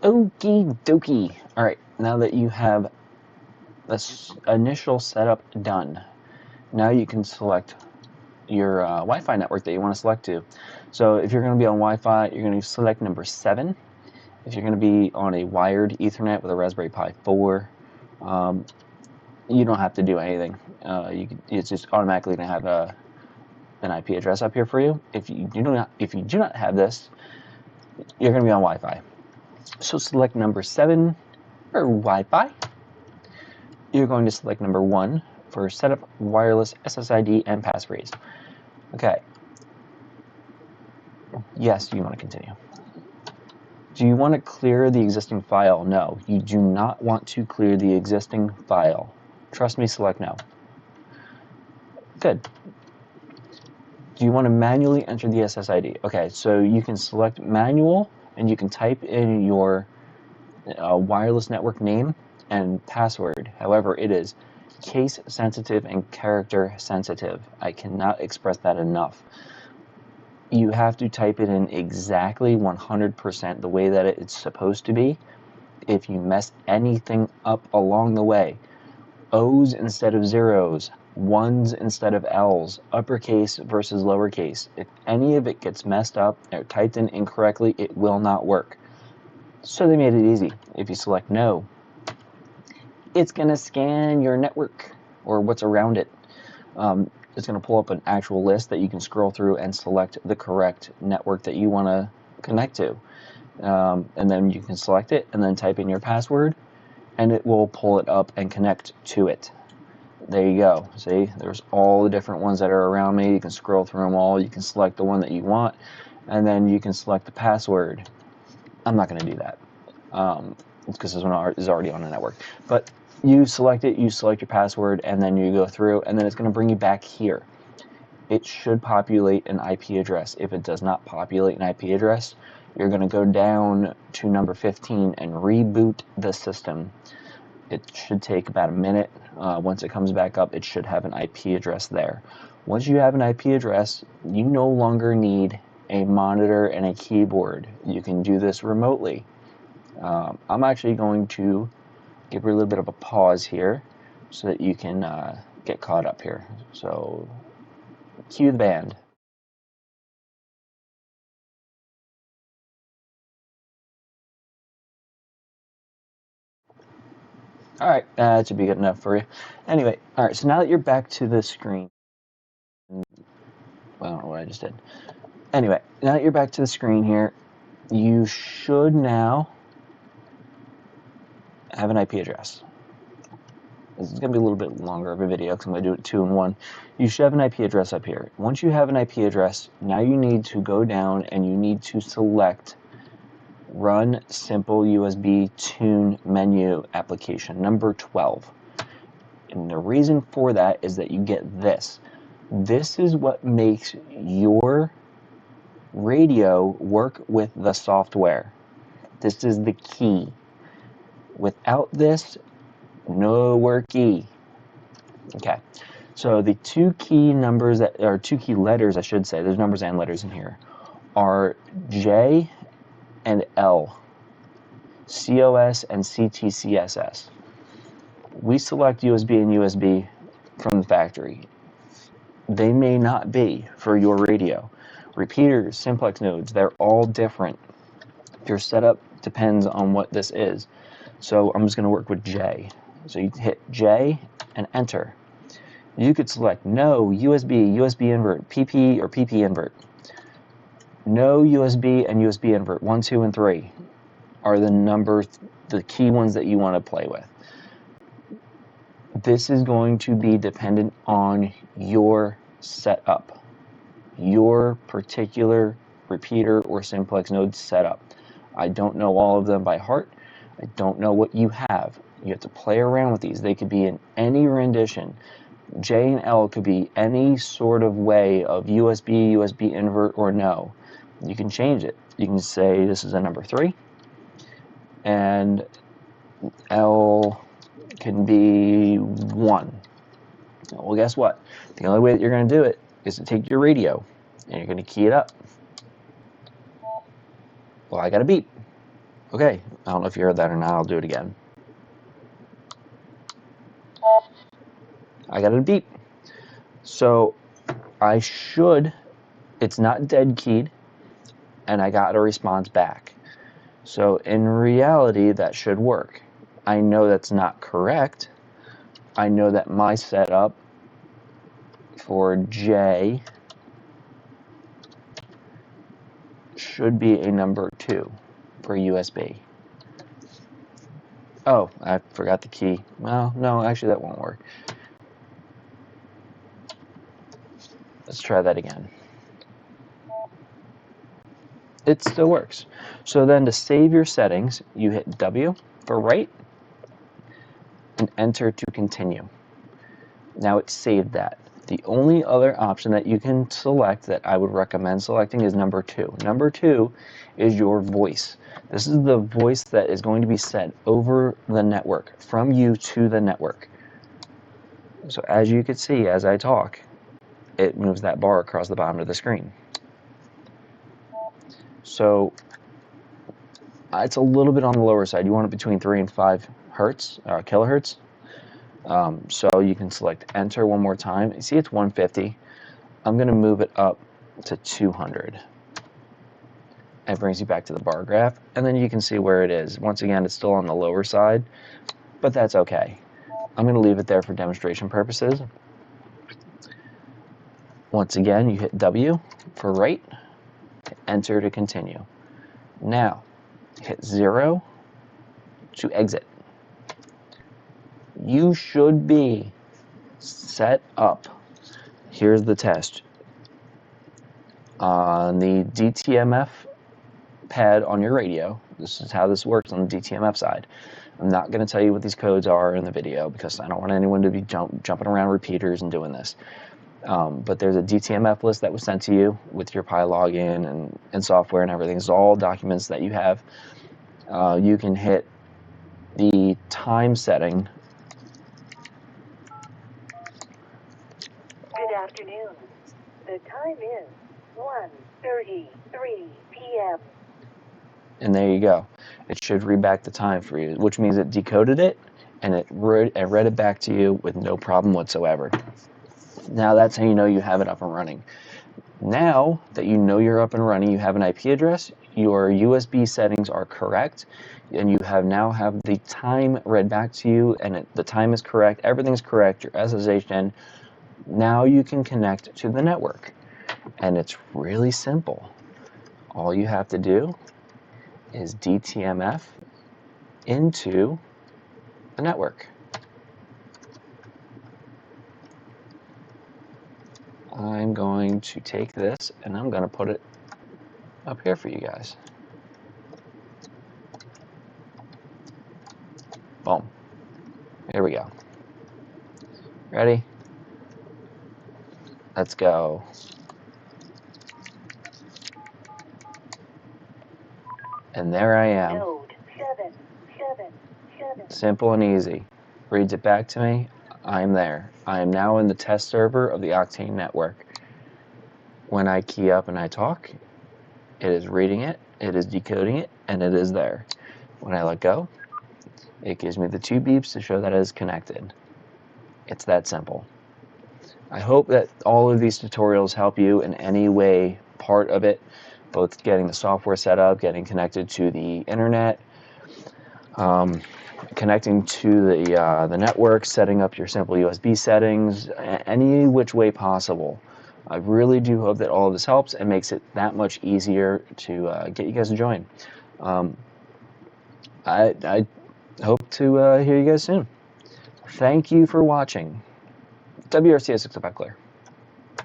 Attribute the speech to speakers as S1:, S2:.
S1: Okie dokie. All right, now that you have this initial setup done, now you can select your Wi-Fi network that you want to select to. So if you're going to be on Wi-Fi, you're going to select number 7. If you're going to be on a wired Ethernet with a Raspberry Pi 4, you don't have to do anything. It's just automatically going to have an IP address up here for you. If you do not have this, you're going to be on Wi-Fi. So select number 7 for Wi-Fi. You're going to select number 1 for setup wireless SSID and passphrase. Okay. Yes, you want to continue. Do you want to clear the existing file? No, you do not want to clear the existing file. Trust me, select no. Good. Do you want to manually enter the SSID? Okay, so you can select manual and you can type in your wireless network name and password. However, it is case sensitive and character sensitive. I cannot express that enough. You have to type it in exactly 100% the way that it's supposed to be. If you mess anything up along the way, O's instead of zeros, 1s instead of L's, uppercase versus lowercase, if any of it gets messed up or typed in incorrectly, it will not work. So they made it easy. If you select no, it's going to scan your network or what's around it. It's going to pull up an actual list that you can scroll through and select the correct network that you want to connect to. And then you can select it and then type in your password, and it will pull it up and connect to it. There you go. See, there's all the different ones that are around me. You can scroll through them all. You can select the one that you want, and then you can select the password. I'm not going to do that because this one is already on the network. But you select it, you select your password, and then you go through, and then it's going to bring you back here. It should populate an IP address. If it does not populate an IP address, you're going to go down to number 15 and reboot the system. It should take about a minute. Once it comes back up, it should have an IP address there. Once you have an IP address, you no longer need a monitor and a keyboard. You can do this remotely. I'm actually going to give her a little bit of a pause here so that you can get caught up here. So cue the band. All right, that should be good enough for you. Anyway, all right, so now that you're back to the screen, well, I don't know what I just did. Anyway, now that you're back to the screen here, you should now have an IP address. This is going to be a little bit longer of a video because I'm going to do it 2 in 1. You should have an IP address up here. Once you have an IP address, now you need to go down and you need to select Run simpleUSB Tune Menu Application, number 12. And the reason for that is that you get this. This is what makes your radio work with the software. This is the key. Without this, no worky. Okay, so the 2 key numbers, or 2 key letters, I should say, there's numbers and letters in here, are J and L, COS and CTCSS. We select USB and USB from the factory. They may not be for your radio. Repeaters, simplex nodes, they're all different. Your setup depends on what this is. So I'm just going to work with J. So you hit J and enter. You could select no USB, USB invert, PP or PP invert. No USB and USB invert, 1, 2, and 3 are the key ones that you want to play with. This is going to be dependent on your setup, your particular repeater or simplex node setup. I don't know all of them by heart. I don't know what you have. You have to play around with these. They could be in any rendition. J and L could be any sort of way of USB, USB invert, or no. You can change it. You can say this is a number 3, and L can be 1. Well, guess what? The only way that you're going to do it is to take your radio, and you're going to key it up. Well, I got a beep. Okay, I don't know if you heard that or not. I'll do it again. I got a beep. So it's not dead keyed, and I got a response back. So in reality, that should work. I know that's not correct. I know that my setup for J should be a number 2 for USB. Oh, I forgot the key. Well, no, actually that won't work. Let's try that again. It still works. So then to save your settings, you hit W for write and enter to continue. Now it's saved that. The only other option that you can select that I would recommend selecting is number 2. Number 2 is your voice. This is the voice that is going to be sent over the network, from you to the network. So as you can see, as I talk, it moves that bar across the bottom of the screen. So it's a little bit on the lower side. You want it between 3 and 5 hertz, kilohertz. So you can select enter one more time. You see it's 150. I'm going to move it up to 200. It brings you back to the bar graph, and then you can see where it is. Once again, it's still on the lower side, but that's okay. I'm going to leave it there for demonstration purposes. Once again, you hit W for write, enter to continue. Now, hit 0 to exit. You should be set up. Here's the test. On the DTMF pad on your radio, this is how this works on the DTMF side. I'm not going to tell you what these codes are in the video because I don't want anyone to be jumping around repeaters and doing this. But there's a DTMF list that was sent to you with your Pi login and software and everything. It's all documents that you have. You can hit the time setting.
S2: Good afternoon. The time is 1:33 p.m.
S1: And there you go. It should read back the time for you, which means it decoded it and it read it back to you with no problem whatsoever. Now that's how you know you have it up and running. Now that you know you're up and running, you have an IP address, your USB settings are correct, and you now have the time read back to you, and the time is correct, everything's correct, your SSH in. Now you can connect to the network, and it's really simple. All you have to do is DTMF into the network. I'm going to take this and I'm going to put it up here for you guys. Boom. Here we go. Ready? Let's go. And there I am.
S2: Node 777.
S1: Simple and easy. Reads it back to me. I'm there. I am now in the test server of the Octane network. When I key up and I talk, it is reading it, it is decoding it, and it is there. When I let go, it gives me the 2 beeps to show that it is connected. It's that simple. I hope that all of these tutorials help you in any way, part of it, both getting the software set up, getting connected to the internet, connecting to the network, setting up your simple USB settings, any which way possible. I really do hope that all of this helps and makes it that much easier to get you guys to join. I hope to hear you guys soon. Thank you for watching. WRCS 605 Clear.